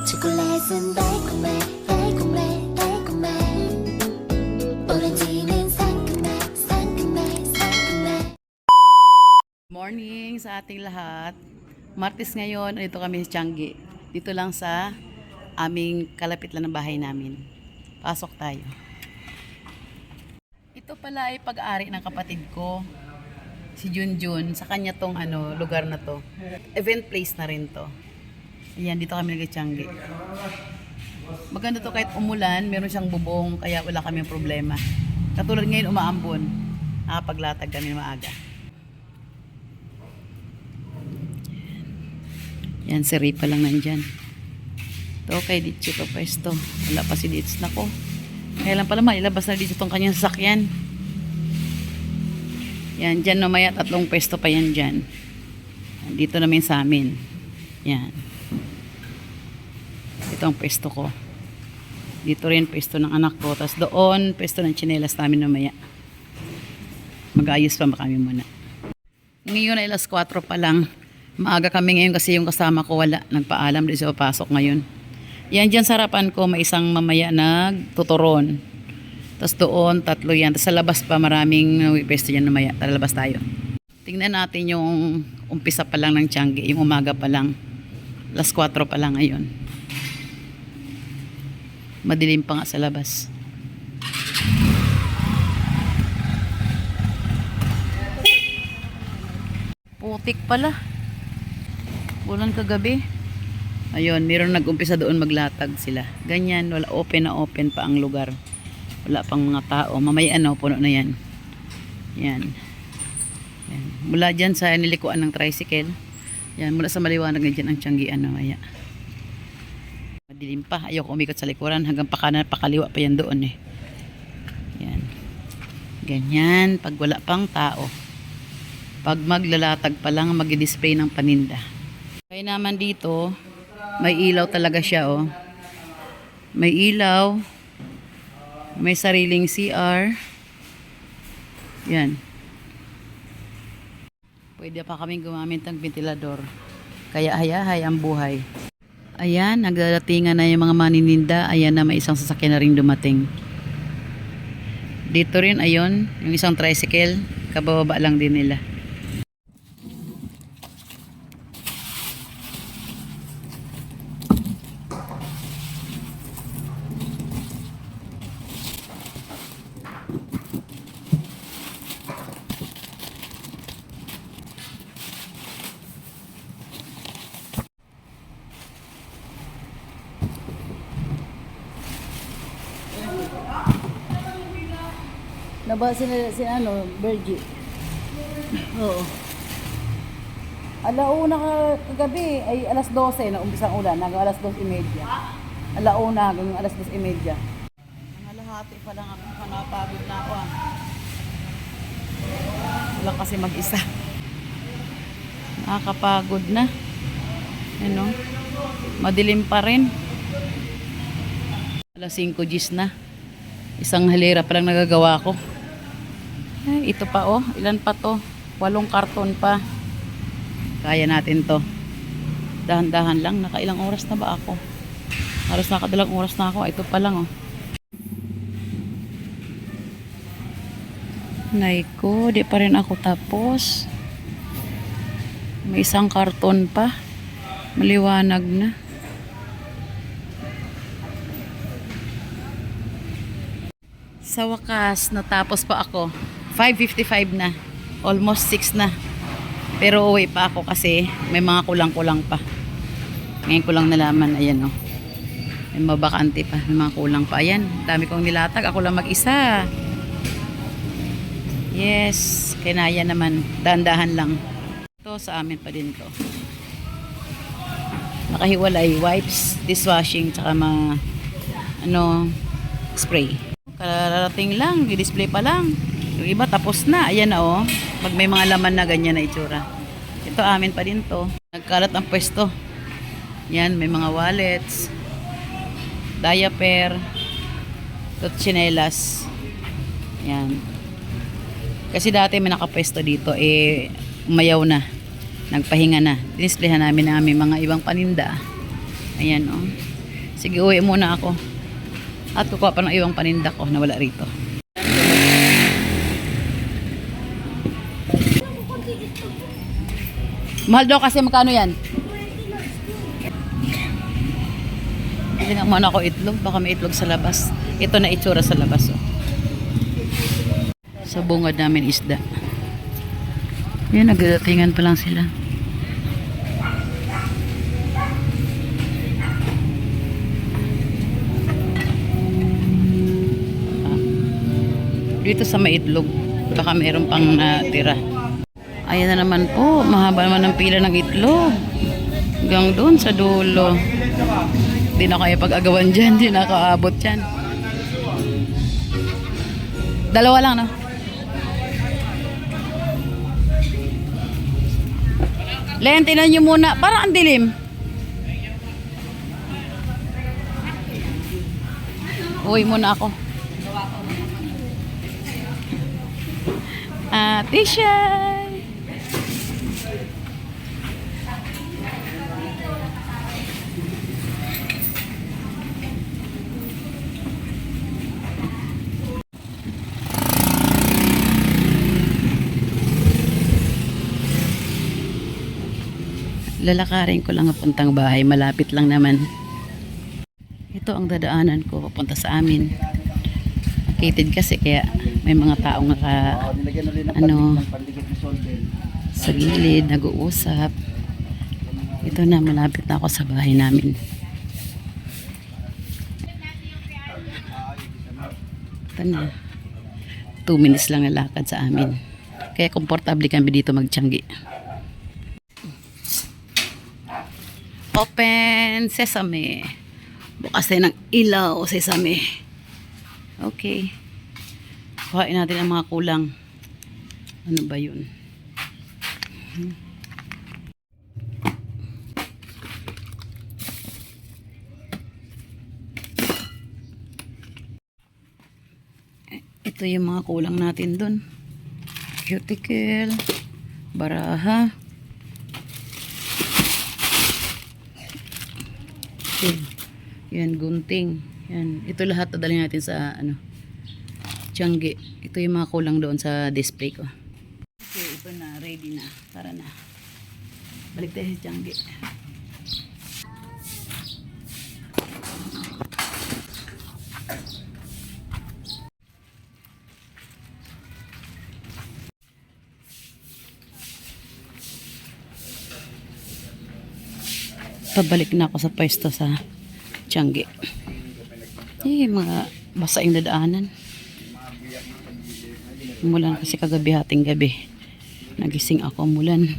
초콜릿은 달콤해 달콤해 달콤해 오렌지는 상큼해 상큼해 상큼해. Morning sa ating lahat. Martes ngayon, dito kami sa Changi. Dito lang sa aming kalapit lang ng bahay namin. Pasok tayo. Ito pala ay pag-ari ng kapatid ko, si Junjun. Sa kanya tong lugar na to. Event place na rin to. Ayan, dito kami nag-Changi. Maganda to kahit umulan, meron siyang bubong, kaya wala kami problema. Katulad ngayon umaambon, nakapaglatag kami maaga. Yan, si Ripa lang nandyan. Ito, kay Ditch ito pwesto. Wala pa si Ditch. Nako. Kaya lang pala mailabas na dito itong kanyang sasakyan. Yan, dyan namaya 3 pwesto pa yan dyan. Dito namin sa amin. Yan. Ito ang pwesto ko. Dito rin pwesto ng anak ko. Tapos doon, pwesto ng tsinelas namin namaya. Mag-aayos pa kami muna. Ngayon ay alas 4 pa lang. Maaga kami ngayon kasi yung kasama ko wala. Nagpaalam din siya papasok ngayon. Yan dyan sa harapan ko may isang mamaya nagtuturon. Tapos doon 3 yan. Tapos sa labas pa maraming pwesto dyan mamaya. Tara labas tayo. Tingnan natin yung umpisa pa lang ng Changi. Yung umaga pa lang. Alas 4 pa lang ngayon. Madilim pa nga sa labas. Putik pala. Bulan kagabi. Ayun, meron nag-umpisa doon maglatag sila. Ganyan, wala open na open pa ang lugar. Wala pang mga tao. Mamaya puno na yan. Yan. Yan. Mula dyan sa nilikuan ng tricycle. Yan, mula sa maliwanag na dyan ang Tianggian mamaya. Madilim pa. Ayoko umikot sa likuran. Hanggang pakanan, pakaliwa pa yan doon eh. Yan. Ganyan, pag wala pang tao. Pag maglalatag pa lang, mag-display ng paninda. Kaya naman dito, may ilaw talaga siya oh. May ilaw. May sariling CR. Yan. Pwede pa kaming gumamit ng ventilador. Kaya hayahay ang buhay. Ayan, nagdadatingan na yung mga manininda. Ayan na may isang sasakyan na rin dumating. Dito rin, ayun, yung isang tricycle. Kabababa lang din nila. Naba si Bergie. Oo. Alauna kagabi ay alas 12 na umpisang ulan, hanggang alas 2:30. Alauna hanggang alas 2:30. Ang alahati pa lang ako, napagod na ako. Wala kasi mag-isa. Nakakapagod na. Ano? Madilim pa rin. Alas 5 Gs na. Isang halera pa lang nagagawa ko. Ay, ito pa oh. Ilan pa to? 8 karton pa. Kaya natin to. Dahan-dahan lang. Nakailang oras na ba ako? Halos nakadalang oras na ako. Ito pa lang oh. Naiko, di pa rin ako tapos. May isang karton pa. Maliwanag na. Sa wakas, natapos pa ako. 5:55 na. Almost 6 na. Pero uwi pa ako kasi may mga kulang-kulang pa. Ngayon ko lang nalaman. Ayan o. May mabakante pa. May mga kulang pa. Ayan. Dami kong nilatag. Ako lang mag-isa. Yes. Kinaya naman. Dahan-dahan lang. Ito sa amin pa din to. Nakahiwalay. Wipes, dishwashing, tsaka mga spray. Kararating lang, i-display pa lang. Yung iba tapos na. Ayan na oh. Pag may mga laman na ganyan na itsura. Ito amin pa din to. Nagkalat ang pwesto. Yan, may mga wallets, diaper, tsinelas. Yan. Kasi dati may nakapwesto dito umayaw na. Nagpahinga na. Dinisplayhan namin mga ibang paninda. Ayan oh. Sige, uwi muna ako. At kukuha pa ng iwang paninda ko na wala rito. Mahal daw kasi magkano yan? Hindi nga muna ako itlog. Baka may itlog sa labas. Ito na itsura sa labas. Oh. Sa bungad namin isda. Yan, nagdatingan pa lang sila. Dito sa maitlog. Baka mayroon pang natira. Ayan na naman po. Mahaba naman ang pila ng itlog. Hanggang doon sa dulo. Hindi na kaya pag-agawan dyan. Hindi na kaabot dyan. Dalawa lang, no? Len, tinan nyo muna. Parang ang dilim. Uwi muna ako. Tisha! Lalakarin ko lang papuntang bahay. Malapit lang naman. Ito ang dadaanan ko papunta sa amin. Located kasi kaya may mga taong sa gilid nag-uusap. Ito na, malapit na ako sa bahay namin. Ito na. 2 minutes lang ang lakad sa amin. Kaya komportable kami dito magtiyanggi. Open sesame. Bukas tayo ng ilaw sesame. Okay. Kuhain natin ang mga kulang. Ano ba yun? Ito yung mga kulang natin dun. Cuticle. Baraha. Okay. Yan, gunting. Yan. Ito lahat dadalhin natin sa tiyanggi. Ito yung mga kulang doon sa display ko. Okay, ito na. Ready na. Tara na. Balik tayo sa tiyanggi. Pabalik na ako sa pwesto sa tiyanggi. Mga basa yung dadaanan. Umulan kasi kagabi, hating gabi. Nagising ako, umulan.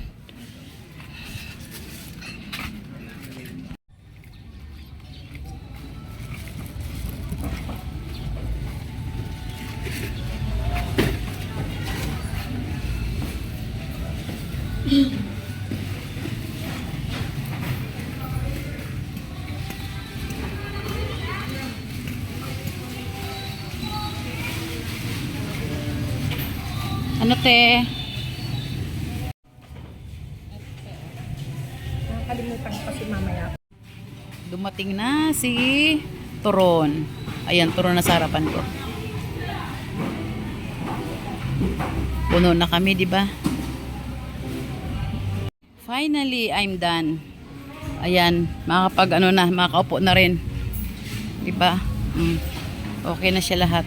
Ano te? Nakalimutan ko kasi mamaya. Dumating na si Turon. Ayan, Turon na sa harapan ko. Puno na kami, di ba? Finally, I'm done. Ayan, makakaupo na rin. Di ba? Okay na siya lahat.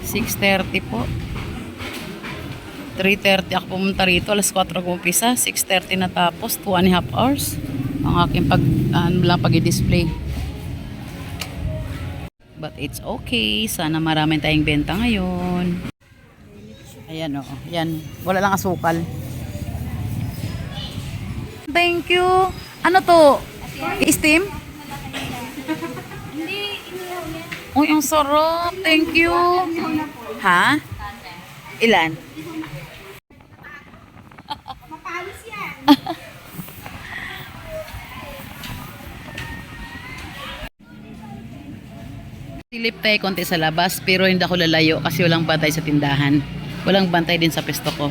6:30 po. 3:30 ako pumunta rito. Alas 4 ako umpisa. 6:30 na tapos. 2.5 hours. Ang aking pag-display. But it's okay. Sana maraming tayong benta ngayon. Ayan o. Ayan. Wala lang asukal. Thank you. Ano to? I-steam? Uy, ang sarap. Thank you. Ha? Ilan? Mapalis yan. Silip tayo konti sa labas pero hindi ako lalayo kasi walang bantay sa tindahan. Walang bantay din sa pesto ko.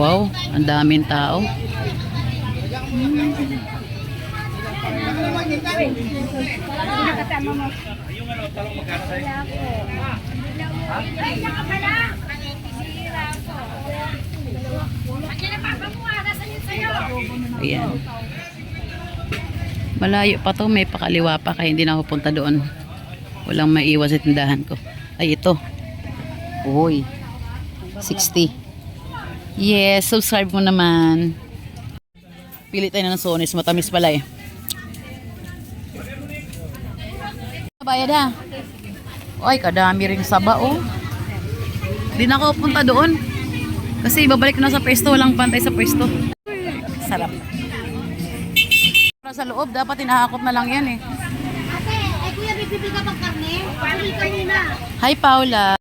Wow, ang daming tao. Kasama mo. Ayan. Malayo pa to, may pakaliwa pa kaya hindi na ako punta doon. Walang maiwas sa tindahan ko. Ay, ito. Uy. 60. Yes, subscribe mo naman. Pili tayo na ng Sonis, matamis pala eh. Bayad ha. Ay, kadami ring saba oh. Hindi na ako punta doon. Kasi babalik na sa pwesto, walang pantay sa pwesto. Sarap. Sa loob, dapat hinahakot na lang yan eh. Ate, kuya, bibili ka bang karne? Bili ka muna. Hi Paula.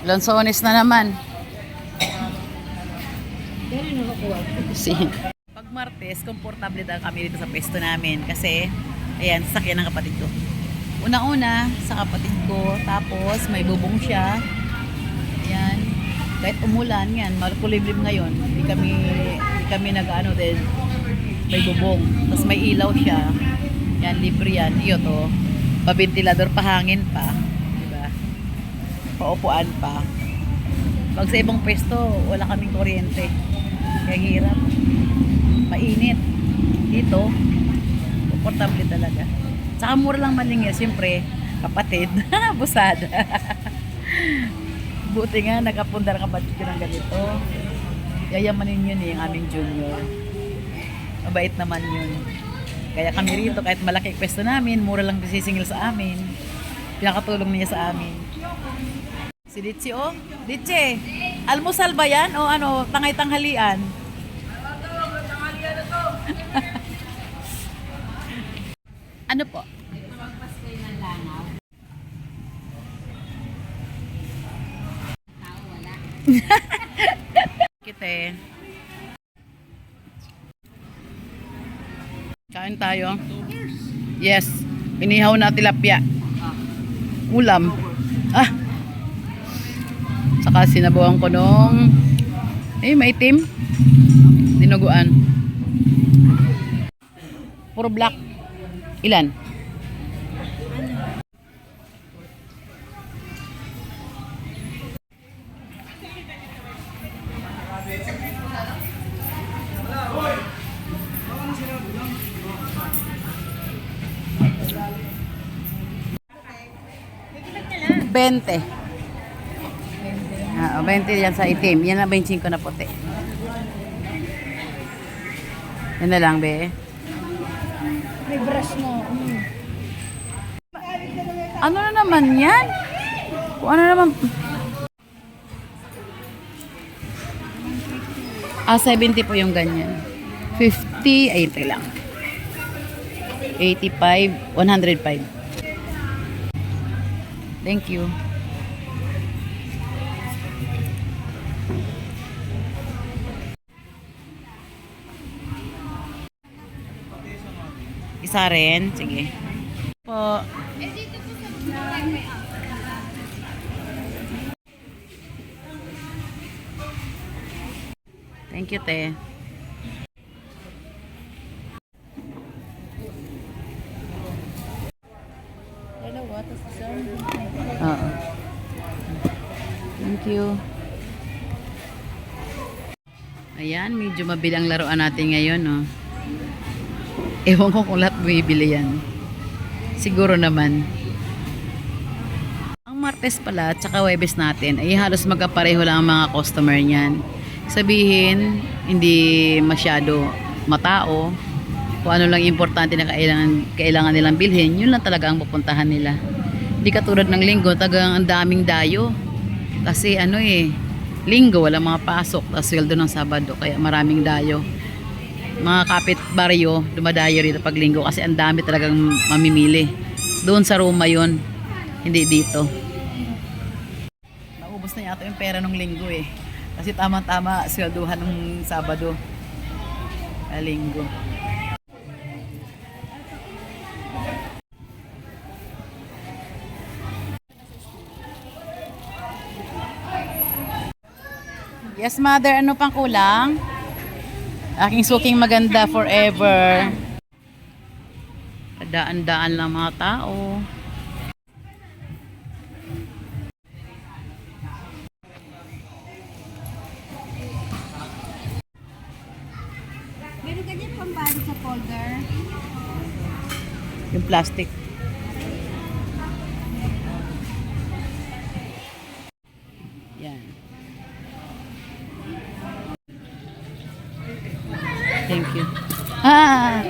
Lansones na naman. Pag Martes, komportable daw kami dito sa pwesto namin kasi ayan, sasakyan ng kapatid ko. Una-una sa kapatid ko, tapos may bubong siya. Ayan. Kahit umulan yan, makulimlim ngayon. Hindi kami nag-ano din. May bubong. Tapos may ilaw siya. Yan, libre yan. Iyo to. Pabentilador, pahangin pa. Diba? Paupuan pa. Pag sa ibang pwesto, wala kaming kuryente. Kaya hirap. Mainit. Dito, komportable talaga. Saka mura lang malingya. Siyempre, kapatid. Busada. Buti nga, nagkapundar kapatid ko ng ganito. Yayamanin yun eh, ang aming junior. Mabait naman yun. Kaya kami rito, kahit malaki pwesto namin, mura lang sisingil sa amin. Pinakatulong niya sa amin. Si Ditsi oh. Ditsi, almusal ba yan? O ano, tangay-tanghalian? Ano po? Kite. Kain tayo. Yes. Inihaw na tilapia. Ulam. Ah. Saka sinabawan ko nung maitim. Dinuguan. Puro black. Ilan? Bente. 20 yan sa itim. Yan na 25 na puti. Yan na lang, be. May brush mo. Ano na naman yan? Kung ano naman... 70 po yung ganyan. 50, ay ito lang. 85, 105. Thank you. Isa rin. Sige. Po. Thank you, te. Oo. Thank you. Ayan, medyo mabilang laruan natin ngayon, no. Ewan ko kung lahat bumibili yan. Siguro naman. Ang Martes pala at saka Huwebes natin ay halos magkapareho lang ang mga customer niyan. Sabihin, hindi masyado matao. Kung ano lang importante na kailangan nilang bilhin, yun lang talaga ang pupuntahan nila. Hindi katulad ng linggo, tagang ang daming dayo. Kasi linggo wala mga pasok, tapos sweldo ng Sabado, kaya maraming dayo. Mga kapit baryo, dumadayo rito pag linggo kasi ang dami talagang mamimili. Doon sa Roma yun, hindi dito. Naubos na yata yung pera ng linggo eh. Kasi tama-tama swelduhan ng Sabado. Linggo. Yes, mother. Ano pang kulang? Aking suking maganda forever. Daan-daan lang mga tao. Meron ka dyan pambalik sa folder. Yung plastic. Yan. Thank you. Ah!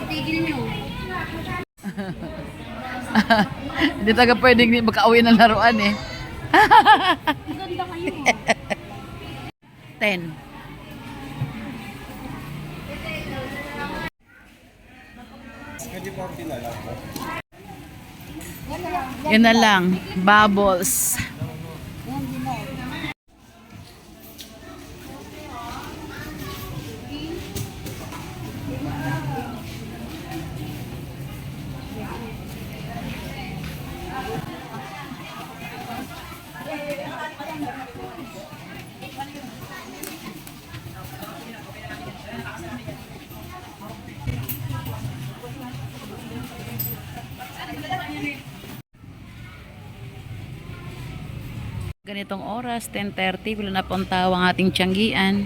Tigil nyo. Hindi taga pwedeng makauwi ng laruan eh. Ang ganda kayo. 10. Yan na lang. Bubbles. Ganitong oras, 10:30, wala na pong tao ang ating tiyanggian.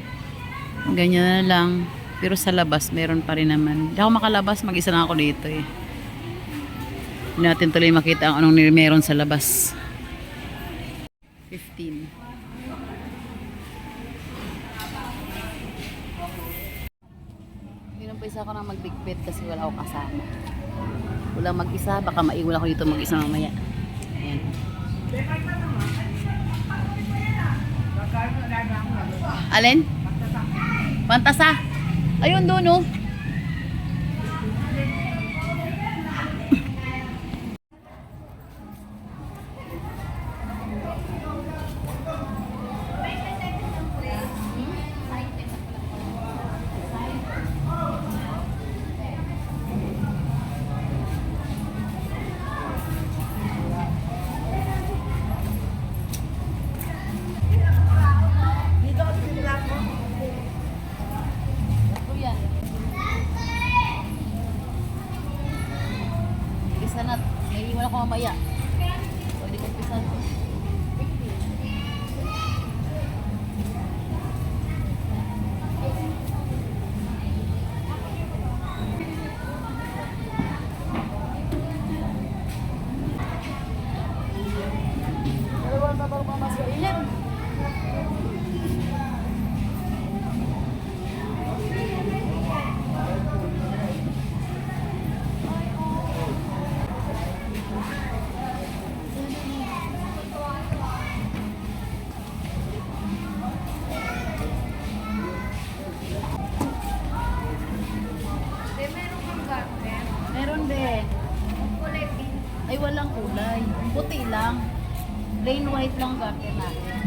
Ganyan na lang. Pero sa labas, meron pa rin naman. Hindi ako makalabas, mag-isa lang ako dito eh. Hindi natin tuloy makita ang anong meron sa labas. 15. Pinumpisa ako ng magbigpit kasi wala ako kasama. Wala mag-isa, baka maiwan ako dito mag-isa mamaya. Ayan. Alin? Pantasa. Ayun doon oh. Isa na. Naiiwan ako mamaya. Pwede ko pisa. Meron din. Ay, walang kulay. Puti lang. Plain white lang garter natin.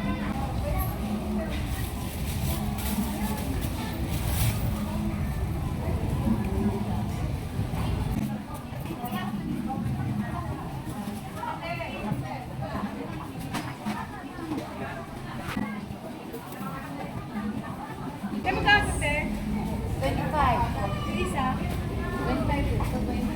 Kaya magkakot eh. 25. Isa. 25 to 20.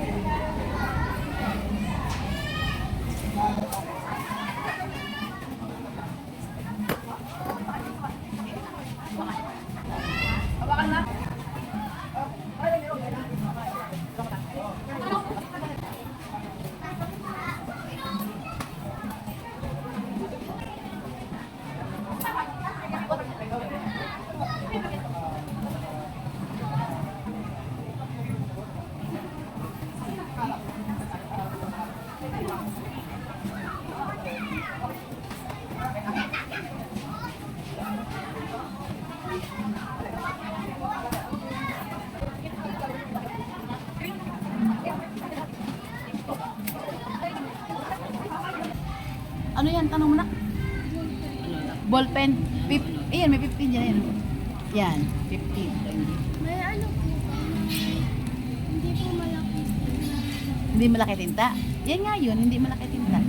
Ano yan? Tanong mo na. Ballpen. Ayan, may 15 dyan. Yan, 15. May ano po ba? Hindi po malaki. Hindi malaki tinta? Yan nga yun, hindi malaki tinta.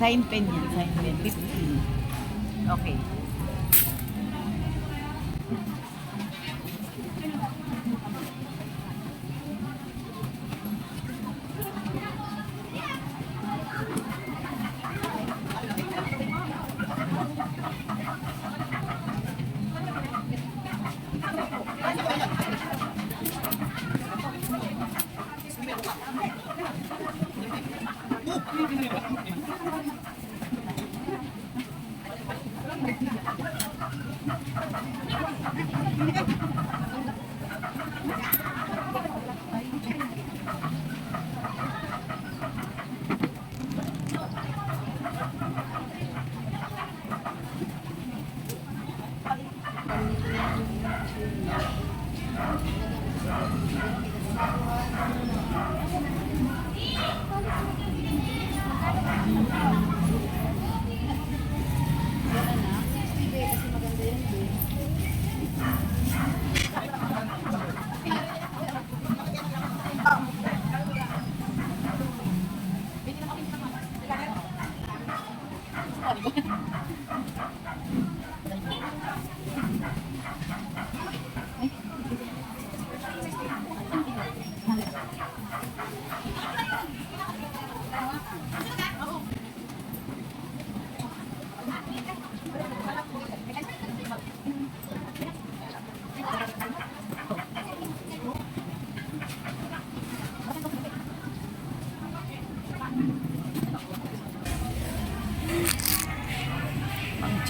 Sign pen yan, sign pen. 15. Okay.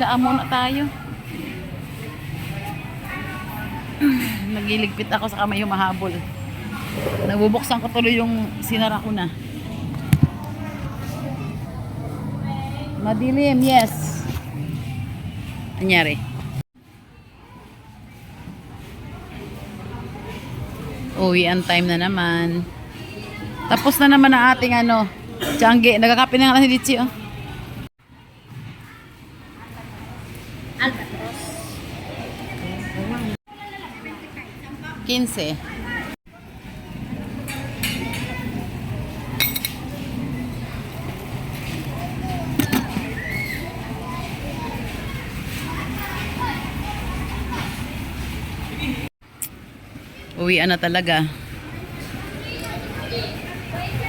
Tsaa muna tayo. Nagiligpit ako sa kamay humahabol. Nabubuksan ko tuloy yung sinara ko na. Madilim, yes. Anyari? Uwian time na naman. Tapos na naman ang ating Tiangge. Nagkakape na nga si Litsi, oh. Albatros. 15. Uwian na talaga.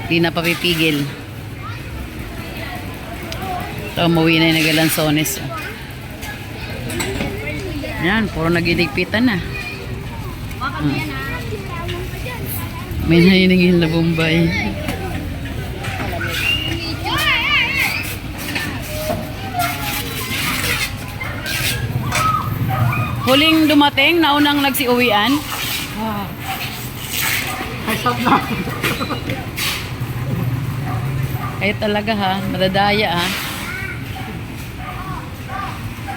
Di na papipigil. Ito, umuwi na yung nagalansones. Yan, puro nagiligpitan na. May nahiningin na Bombay. Huling dumating, naunang nagsiuwian. Kayo talaga ha, madadaya ha.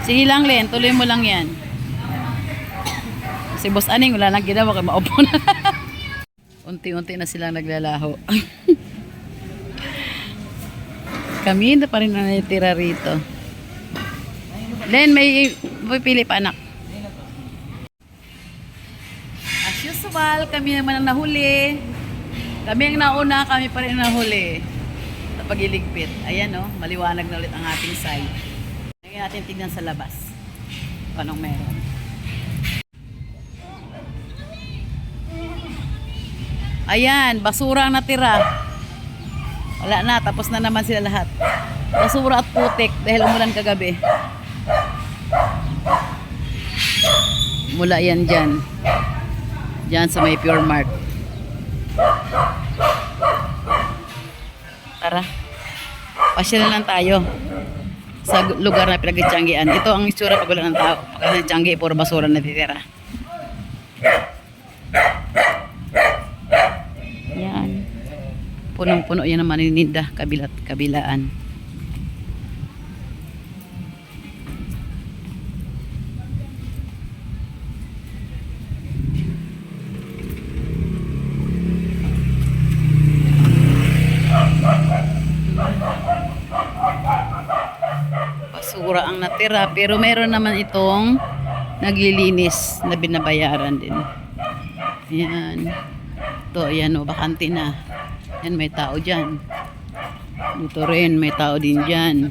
Sige lang Len, tuloy mo lang yan. Si Boss Aning wala nang ginawa kaya maupo na. Unti-unti na silang naglalaho. Kami na pa rin na natira rito. Len, may pipili pa anak. As usual, kami naman ang nahuli. Kami ang nauna, kami pa rin ang nahuli. Sa pagiligpit. Ayan o, maliwanag na ulit ang ating side. Ngayon natin tignan sa labas. Anong meron. Ayan, basura ang natira. Wala na, tapos na naman sila lahat. Basura at putik dahil umulan kagabi. Mula yan dyan. Dyan sa may Pure Mart. Tara. Pasya na lang tayo sa lugar na pinag-Tianggean. Ito ang itsura pag wala ng tao. Pag Tiangge, puro basura na natitira. Yan. Punong-puno yan ang manininda. Kabila't kabilaan. Basura ang natira. Pero meron naman itong naglilinis na binabayaran din. Yan. Ito, ayan o, bakante na. Yan, may tao dyan. Dito rin, may tao din dyan.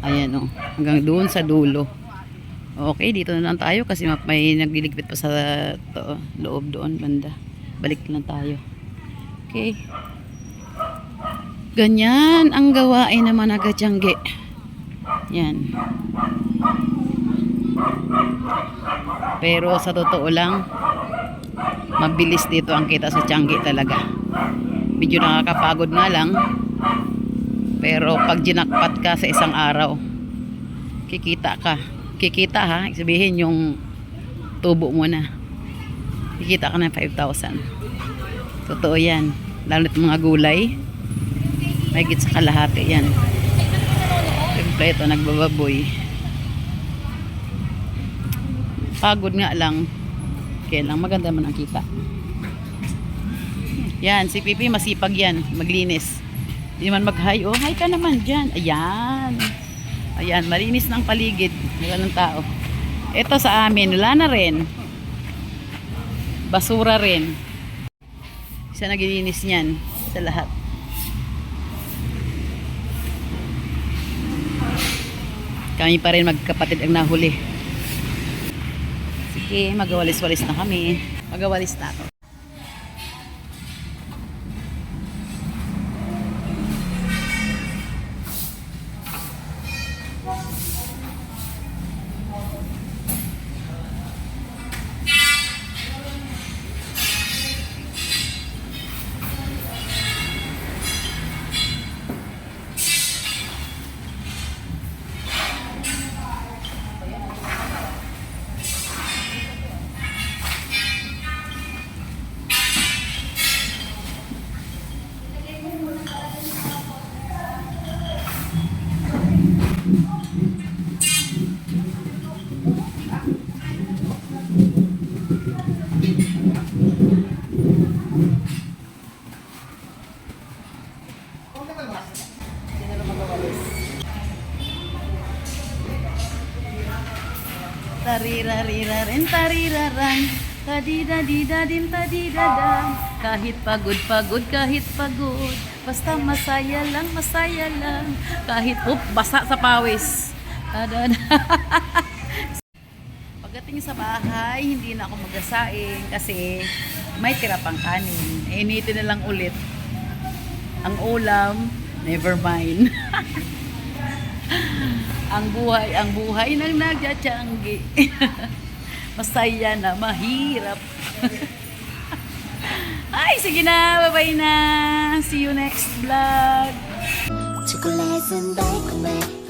Ayan o, hanggang doon sa dulo. Okay, dito na lang tayo kasi may nagliligpit pa sa loob doon, banda. Balik na lang tayo. Okay. Ganyan ang gawain naman na Tiangge. Yan. Pero sa totoo lang, mabilis dito ang kita sa Tiangge talaga. Medyo nakakapagod nga lang. Pero pag jinakpat ka sa isang araw, kikita ka. Kikita ha, sabihin yung tubo mo na. Kikita ka ng 5,000. Totoo yan. Lalo na mga gulay. Mahigit sa kalahati yan. Ito, nagbababoy. Pagod nga lang. Kaya lang, maganda man ang kita. Yan, si Pipi masipag yan. Maglinis. Hindi man mag-hi. Oh, hi ka naman dyan. Ayan. Ayan, malinis ng paligid. Wala ng tao. Ito sa amin, wala na rin. Basura rin. Siya naglilinis niyan sa lahat. Kami pa rin magkapatid ang nahuli. Sige, magawalis-walis na kami. Magawalis na ako. Tarirarirarin tarirarang tadidadidadin tadidadang. Kahit pagod, kahit pagod, basta masaya lang, kahit basa sa pawis. Pagdating sa bahay, hindi na ako magasaing kasi may tira pang kanin. Initin na lang ulit ang ulam, never mind. ang buhay ng nagja-Tiangge. Masaya na, mahirap. Ay, sige na, bye-bye na. See you next vlog. 초콜릿은 달콤해